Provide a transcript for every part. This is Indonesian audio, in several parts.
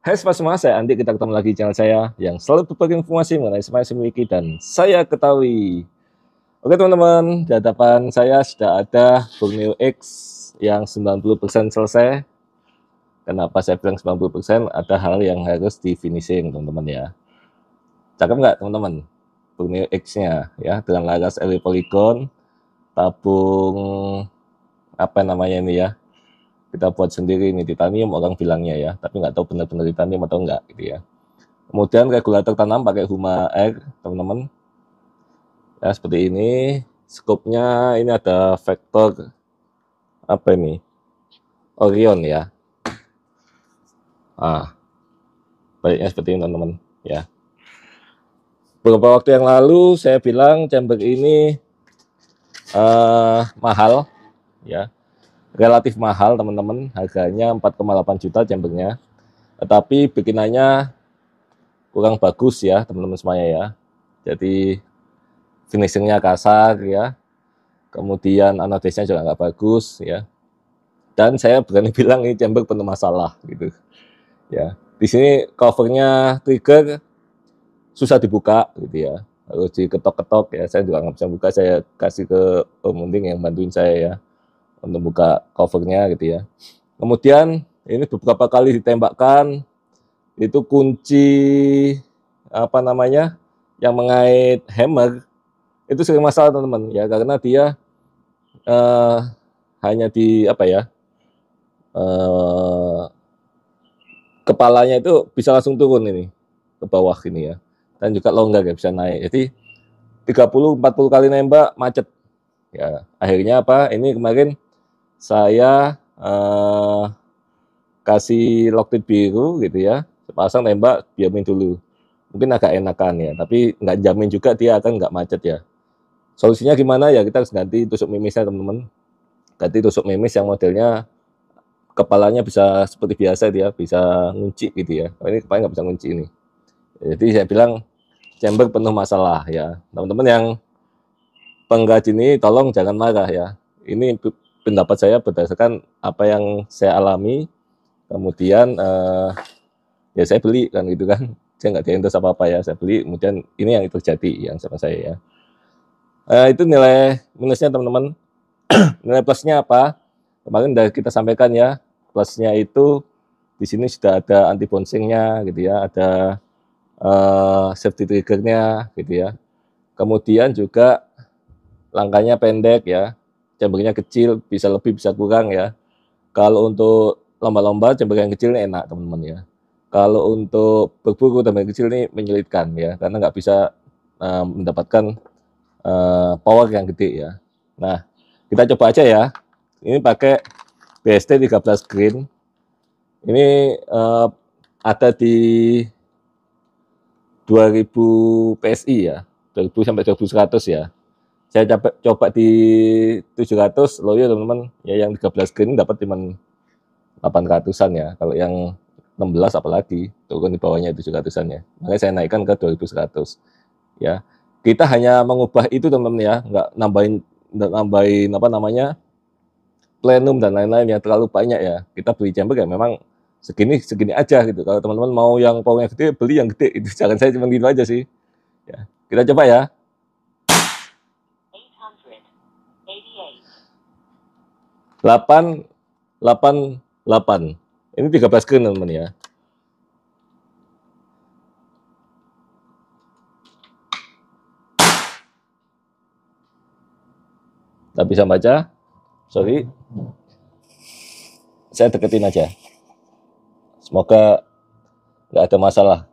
Hai semua, saya Andi, kita ketemu lagi di channel saya yang selalu berbagi informasi mengenai Smart SIM Wiki dan saya ketahui. Oke teman-teman, di hadapan saya sudah ada Borneo X yang 90% selesai. Kenapa saya bilang 90%? Ada hal yang harus di finishing teman-teman ya. Cakep nggak teman-teman? Borneo X-nya ya, dengan laras LE Polygon, tabung apa namanya ini ya, kita buat sendiri ini titanium orang bilangnya ya, tapi nggak tahu benar-benar titanium atau enggak gitu ya. Kemudian regulator tanam pakai Huma Air teman-teman ya, seperti ini. Scope-nya ini ada vektor apa ini, Orion ya. Baliknya seperti ini teman-teman ya. Beberapa waktu yang lalu saya bilang chamber ini mahal ya, relatif mahal teman-teman, harganya 4,8 juta chambernya, tetapi bikinannya kurang bagus ya teman-teman semuanya ya. Jadi finishingnya kasar ya, kemudian anodesnya juga nggak bagus ya, dan saya berani bilang ini chamber penuh masalah gitu ya. Di sini covernya trigger susah dibuka gitu ya, harus diketok-ketok ya. Saya juga nggak bisa buka, saya kasih ke Om Munding yang bantuin saya ya untuk buka covernya gitu ya. Kemudian ini beberapa kali ditembakkan, itu kunci apa namanya yang mengait hammer itu sering masalah teman-teman ya, karena dia hanya di apa ya, kepalanya itu bisa langsung turun ini ke bawah ini ya, dan juga longgar ya, bisa naik. Jadi 30-40 kali nembak macet ya. Akhirnya apa, ini kemarin saya kasih lockpit biru gitu ya, sepasang nembak diamin dulu, mungkin agak enakan ya, tapi nggak jamin juga dia akan nggak macet ya. Solusinya gimana ya, kita harus ganti tusuk mimisnya teman-teman, ganti tusuk mimis yang modelnya kepalanya bisa seperti biasa, dia bisa ngunci gitu ya. Ini kepalanya nggak bisa ngunci ini. Jadi saya bilang chamber penuh masalah ya. Teman-teman yang penggrajin ini tolong jangan marah ya. Ini pendapat saya berdasarkan apa yang saya alami. Kemudian ya saya beli kan gitu kan. Saya nggak diendos apa-apa ya. Saya beli, kemudian ini yang terjadi yang sama saya ya. Itu nilai minusnya teman-teman. Nilai plusnya apa? Kemarin udah kita sampaikan ya. Plusnya itu di sini sudah ada anti bouncingnya gitu ya, ada safety triggernya gitu ya. Kemudian juga langkahnya pendek ya, chambernya kecil, bisa lebih bisa kurang ya. Kalau untuk lomba-lomba chamber yang kecil ini enak teman-teman ya. Kalau untuk berburu chamber yang kecil ini menyulitkan ya, karena nggak bisa mendapatkan power yang gede ya. Nah, kita coba aja ya. Ini pakai BST 13 green. Ini ada di 2000 PSI ya, 2000 sampai 2100 ya. Saya coba di 700 loh ya teman-teman. Ya yang 13 green dapat cuma 800-an ya. Kalau yang 16 apalagi turun di bawahnya 700-an ya. Makanya saya naikkan ke 2100 ya. Kita hanya mengubah itu teman-teman ya, nggak nambahin apa namanya, plenum dan lain-lain yang terlalu banyak ya. Kita beli chamber ya memang segini aja gitu. Kalau teman-teman mau yang powernya gede, beli yang gede. Itu jangan saya cuma gitu aja sih ya. Kita coba ya. 888. Ini 13 screen teman-teman ya. Tak bisa baca, sorry. Saya deketin aja. Semoga nggak ada masalah.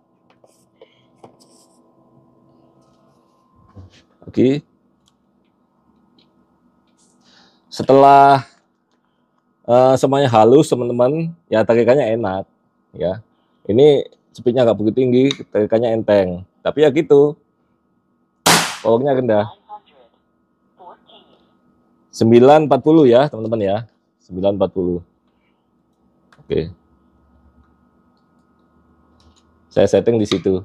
Oke. Setelah semuanya halus teman-teman, ya tarikannya enak ya. Ini speednya nggak begitu tinggi, tarikannya enteng. Tapi ya gitu, powernya rendah. 940 ya teman-teman ya, 940. Oke. Saya setting di situ.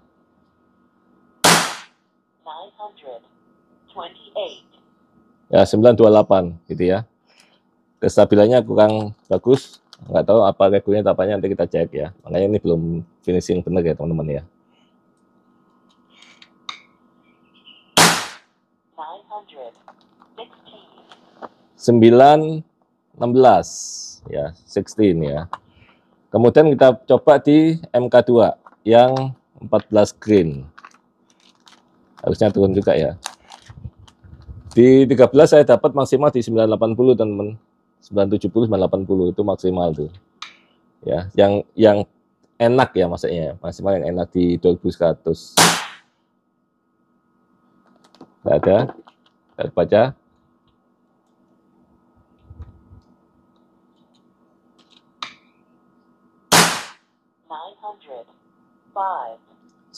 928. Ya 928 gitu ya. Kestabilannya kurang bagus Nggak tahu apa regulnya tapanya, nanti kita cek ya. Makanya ini belum finishing bener ya teman-teman ya. 916 ya, 16 ya. Kemudian kita coba di MK2 yang 14 green. Harusnya turun juga ya. Di 13 saya dapat maksimal di 980 teman-teman. 970 980 itu maksimal tuh. Ya, yang enak ya maksudnya, maksimal yang enak di 2100. Enggak ada. Kita baca.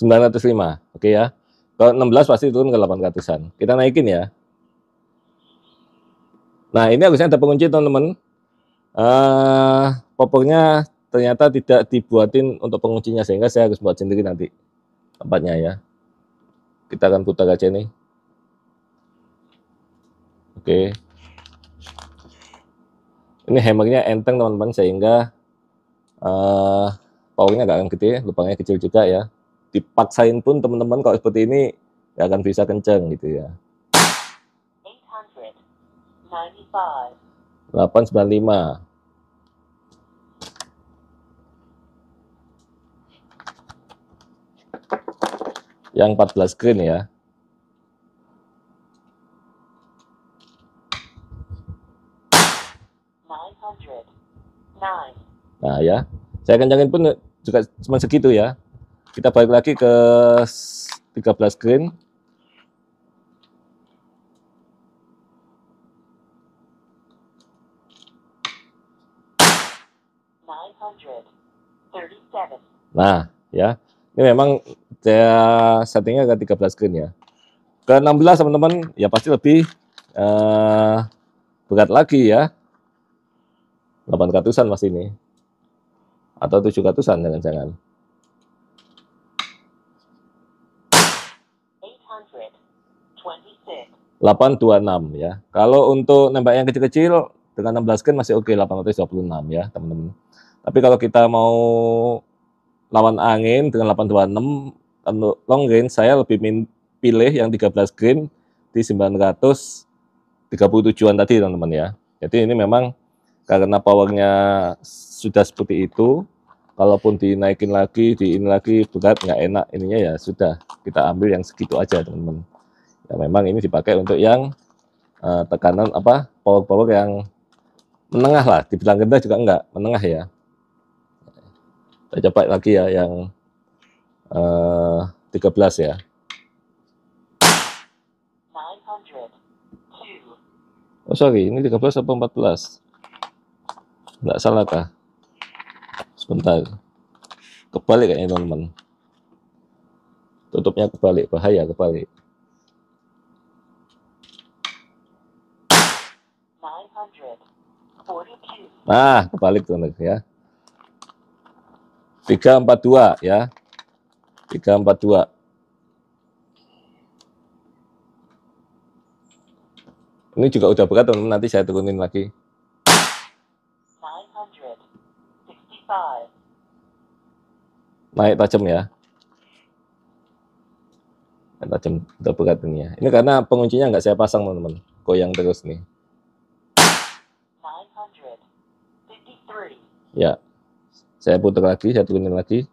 905, oke ya. Kalau 16 pasti turun ke 800-an. Kita naikin ya. Nah, ini harusnya ada pengunci teman-teman. Popoknya ternyata tidak dibuatin untuk penguncinya, sehingga saya harus buat sendiri nanti tempatnya ya. Kita akan putar aja nih. Oke. Ini hammernya enteng teman-teman, sehingga powernya nggak akan gede, lubangnya kecil juga ya. Dipaksain pun teman-teman kalau seperti ini nggak akan bisa kenceng gitu ya. 895. Yang 14 green ya. Nah ya, saya kencangin pun juga cuma segitu ya. Kita balik lagi ke 13 green. Nah ya, ini memang saya settingnya ke 13 green ya. Ke 16 teman-teman ya pasti lebih berat lagi ya. 800-an mas ini. Atau 700-an jangan-jangan. 826 ya. Kalau untuk nembak yang kecil-kecil dengan 16 gun masih oke, 826 ya teman-teman. Tapi kalau kita mau lawan angin dengan 826 untuk long range, saya lebih pilih yang 13 green di 937-an tadi teman-teman ya. Jadi ini memang karena powernya sudah seperti itu, kalaupun dinaikin lagi, diin lagi berat nggak enak ininya ya sudah, kita ambil yang segitu aja teman-teman. Ya memang ini dipakai untuk yang tekanan power yang menengah lah, dibilang rendah juga enggak, menengah ya. Kita coba lagi ya yang 13 ya. Oh sorry, ini 13 atau 14? Enggak salah kah? Sebentar. Kebalik kayaknya teman-teman. Tutupnya kebalik, bahaya kebalik. Nah, kebalik teman-teman ya. 342 ya. 342. Ini juga udah berat teman-teman, nanti saya turunin lagi. 965. Naik tajam ya. Naik tajam, udah berat ini ya. Ini karena penguncinya nggak saya pasang teman-teman, goyang terus nih. 953. Ya, saya putar lagi, saya turunin lagi.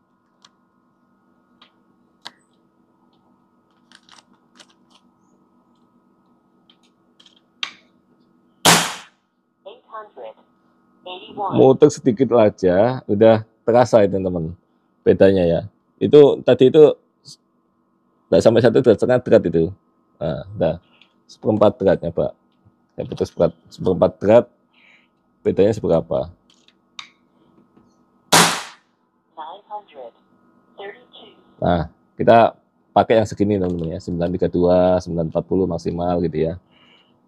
Muter sedikit aja udah terasa itu teman-teman bedanya ya. Itu tadi itu nggak sampai 1,5 derajat itu. Nah, udah 1/4 derajatnya Pak. Saya putus 1/4 derajat, bedanya seberapa? Nah, kita pakai yang segini teman-teman ya, 932, 940 maksimal gitu ya.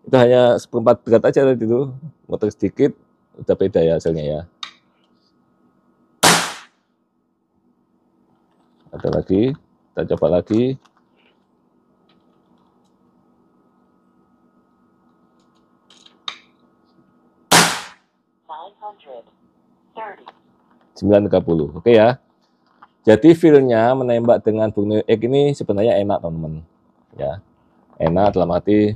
Itu hanya 1/4 derajat aja tadi itu, muter sedikit udah beda ya hasilnya ya. Ada lagi, kita coba lagi. 9.30. Oke ya. Jadi feel-nya menembak dengan Bung X ini sebenarnya enak teman-teman. Ya, enak dalam arti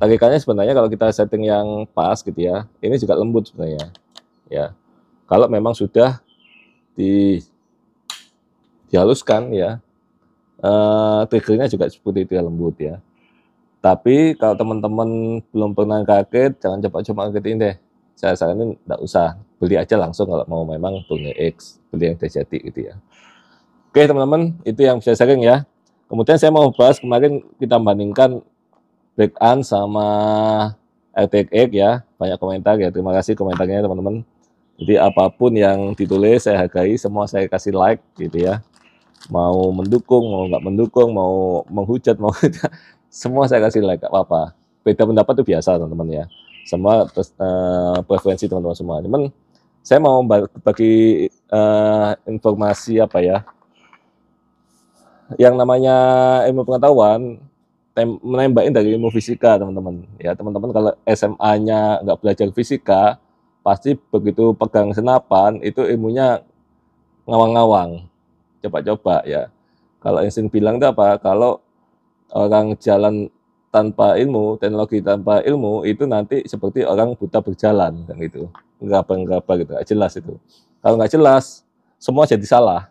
tarikannya sebenarnya kalau kita setting yang pas gitu ya, ini juga lembut sebenarnya. Ya, kalau memang sudah dihaluskan ya, triggernya juga seperti itu ya, lembut ya. Tapi kalau teman-teman belum pernah kaget, jangan coba-coba kagetin deh. Saya saranin nggak usah, beli aja langsung kalau mau memang punya X, beli yang udah jadi gitu ya. Oke teman-teman, itu yang bisa sharing ya. Kemudian saya mau bahas kemarin kita bandingkan Break On sama RTX ya, banyak komentar ya. Terima kasih komentarnya teman-teman. Jadi apapun yang ditulis saya hargai, semua saya kasih like gitu ya. Mau mendukung, mau nggak mendukung, mau menghujat, mau tidak, semua saya kasih like, gak apa-apa. Beda pendapat itu biasa teman-teman ya. Semua preferensi teman-teman semua. Cuman saya mau bagi informasi apa ya, yang namanya ilmu pengetahuan menembakin dari ilmu fisika teman-teman ya. Teman-teman kalau SMA-nya nggak belajar fisika, pasti begitu pegang senapan itu ilmunya ngawang-ngawang. Coba-coba ya. Kalau Einstein bilang itu apa? Kalau orang jalan tanpa ilmu, teknologi tanpa ilmu, itu nanti seperti orang buta berjalan kan gitu. Ngeraba-ngeraba gitu, nggak jelas itu. Kalau nggak jelas, semua jadi salah.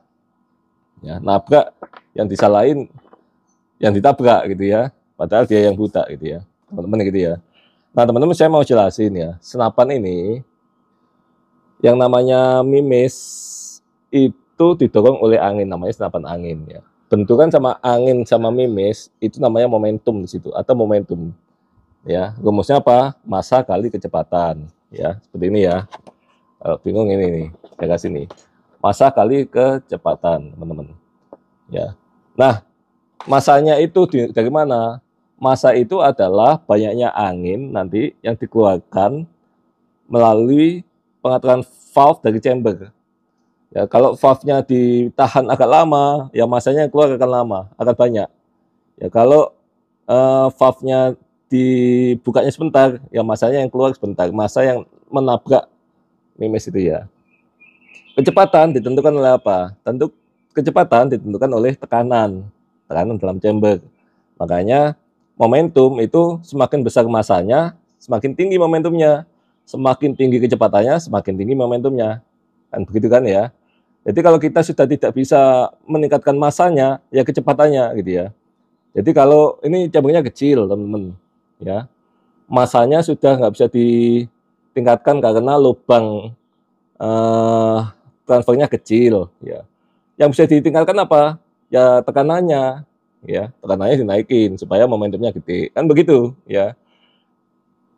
Ya, nabrak yang disalahin yang ditabrak gitu ya. Padahal dia yang buta gitu ya. Teman-teman gitu ya. Nah, teman-teman saya mau jelasin ya. Senapan ini yang namanya mimis itu didorong oleh angin, namanya senapan angin ya. Benturan sama angin sama mimis itu namanya momentum di situ atau momentum. Ya, rumusnya apa? Massa kali kecepatan ya. Seperti ini ya. Kalau bingung ini nih, saya kasih nih. Massa kali kecepatan, teman-teman. Ya. Nah, masanya itu dari mana? Massa itu adalah banyaknya angin nanti yang dikeluarkan melalui pengaturan valve dari chamber. Ya, kalau valve-nya ditahan agak lama, ya masanya keluar akan lama, akan banyak. Ya, kalau valve-nya dibukanya sebentar, ya masanya yang keluar sebentar. Massa yang menabrak mimis itu ya. Kecepatan ditentukan oleh apa? Tentu kecepatan ditentukan oleh tekanan dalam chamber. Makanya momentum itu semakin besar masanya, semakin tinggi momentumnya. Semakin tinggi kecepatannya, semakin tinggi momentumnya. Kan begitu kan ya. Jadi kalau kita sudah tidak bisa meningkatkan masanya, ya kecepatannya gitu ya. Jadi kalau ini cabangnya kecil, teman-teman, ya, masanya sudah nggak bisa ditingkatkan karena lubang transfernya kecil, ya. Yang bisa ditingkatkan apa? Ya tekanannya, ya, tekanannya dinaikin supaya momentumnya gede, kan begitu, ya.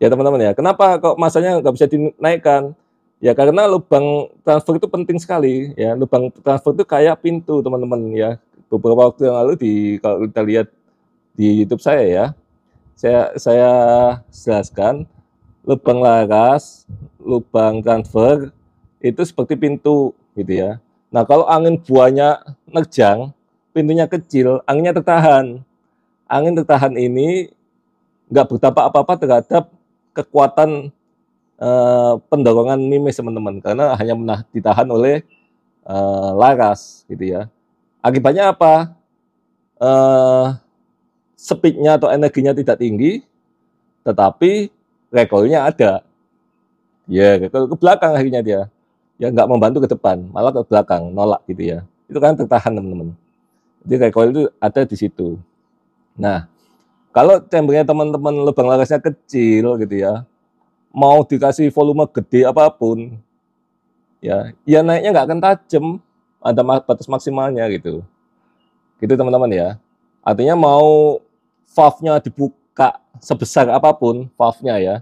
Ya teman-teman ya, kenapa kok masanya nggak bisa dinaikkan? Ya karena lubang transfer itu penting sekali ya. Lubang transfer itu kayak pintu teman-teman ya. Beberapa waktu yang lalu kalau kita lihat di YouTube saya ya, saya jelaskan lubang laras, lubang transfer itu seperti pintu gitu ya. Nah kalau angin buahnya nerjang, pintunya kecil, anginnya tertahan. Angin tertahan ini nggak berdampak apa-apa terhadap kekuatan pendorongan mimis teman-teman, karena hanya ditahan oleh laras gitu ya. Akibatnya apa? Speednya atau energinya tidak tinggi, tetapi recoilnya ada. Ya, recoil ke belakang akhirnya dia. Ya nggak membantu ke depan, malah ke belakang, nolak gitu ya. Itu kan tertahan teman-teman. Jadi recoil itu ada di situ. Nah, kalau chambernya teman-teman lubang larasnya kecil gitu ya, mau dikasih volume gede apapun, ya naiknya nggak akan tajam, ada batas maksimalnya gitu. Gitu teman-teman ya. Artinya mau valve-nya dibuka sebesar apapun valve-nya ya.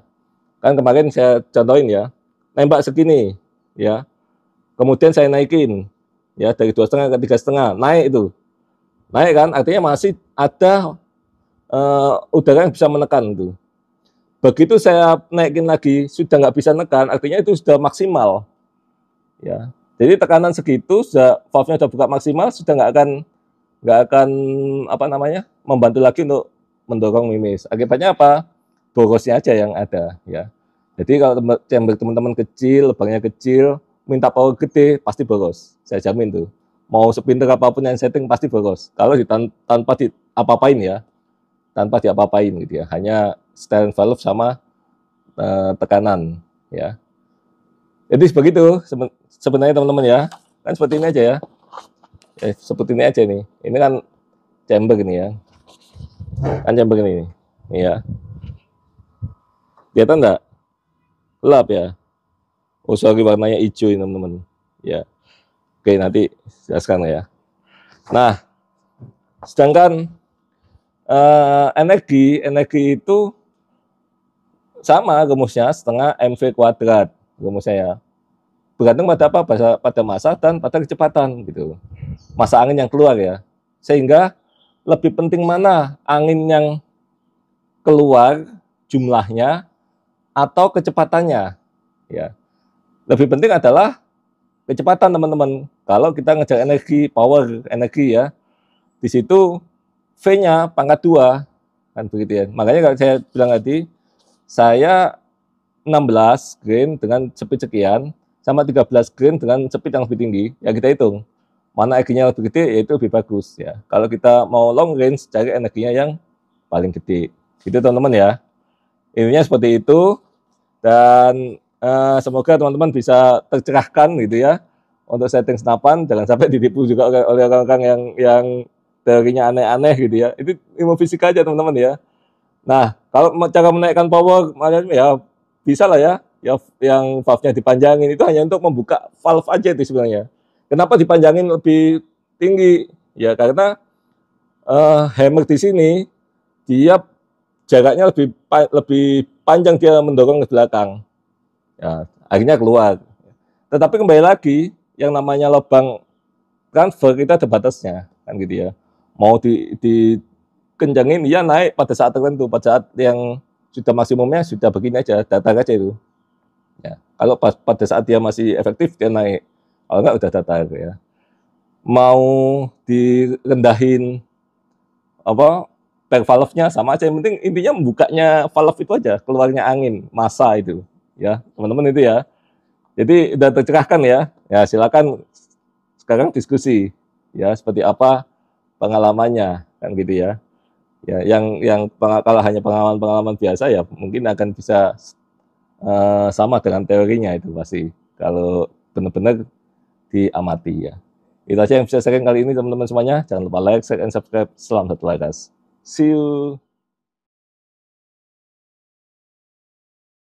Kan kemarin saya contohin ya, nembak segini ya. Kemudian saya naikin ya dari 2,5 ke 3,5, naik itu. Naik kan artinya masih ada udara yang bisa menekan itu. Begitu saya naikin lagi sudah nggak bisa menekan, artinya itu sudah maksimal. Ya. Jadi tekanan segitu sudah valve-nya sudah buka maksimal, sudah nggak akan apa namanya membantu lagi untuk mendorong mimis. Akibatnya apa? Borosnya aja yang ada ya. Jadi kalau chamber teman-teman kecil, lubangnya kecil, minta power gede pasti boros. Saya jamin tuh. Mau sepinter apapun yang setting pasti boros. Kalau tanpa diapa-apain ya, tanpa diapa-apain gitu ya. Hanya steering valve sama tekanan ya. Jadi begitu sebenarnya teman-teman ya. Kan seperti ini aja ya. Seperti ini aja nih. Ini kan chamber ini ya. Kan chamber ini. Nih ya. Kelihatan enggak? Gelap ya. Oh, sorry warnanya hijau ini teman-teman. Ya. Oke, nanti jelaskan ya. Nah, sedangkan energi itu sama rumusnya setengah mv kuadrat rumusnya ya. Bergantung pada apa? Pada massa dan pada kecepatan gitu. Massa angin yang keluar ya. Sehingga lebih penting mana angin yang keluar jumlahnya atau kecepatannya ya. Lebih penting adalah kecepatan teman-teman. Kalau kita ngejar power energi ya, di situ V-nya pangkat 2 kan begitu ya. Makanya kalau saya bilang tadi, saya 16 grain dengan speed sekian sama 13 grain dengan speed yang lebih tinggi, ya kita hitung mana energinya lebih gede, yaitu lebih bagus ya. Kalau kita mau long range, cari energinya yang paling gede. Gitu teman-teman ya. Intinya seperti itu, dan semoga teman-teman bisa tercerahkan gitu ya untuk setting senapan. Jangan sampai ditipu juga oleh orang-orang yang teorinya aneh-aneh gitu ya. Itu ilmu fisika aja teman-teman ya. Nah, kalau cara menaikkan power ya bisa lah ya. Ya, yang valve-nya dipanjangin itu hanya untuk membuka valve aja itu sebenarnya. Kenapa dipanjangin lebih tinggi? Ya karena hammer di sini dia jaraknya lebih panjang, dia mendorong ke belakang. Ya, akhirnya keluar. Tetapi kembali lagi, yang namanya lubang transfer itu ada batasnya, kan gitu ya. Mau dikencangin, ya naik pada saat tertentu, pada saat yang sudah maksimumnya sudah begini aja, datar aja itu. Ya, kalau pada saat dia masih efektif dia naik, kalau enggak udah datar ya. Mau direndahin apa back valve-nya sama aja, yang penting intinya membukanya valve itu aja, keluarnya angin, massa itu ya teman-teman itu ya. Jadi udah tercerahkan ya. Ya silakan sekarang diskusi ya seperti apa pengalamannya kan gitu ya. Ya yang kalau hanya pengalaman biasa ya mungkin akan bisa sama dengan teorinya itu pasti kalau benar-benar diamati ya. Itu aja yang bisa saya kali ini teman-teman semuanya. Jangan lupa like, share, and subscribe. Salam satu laras. See you.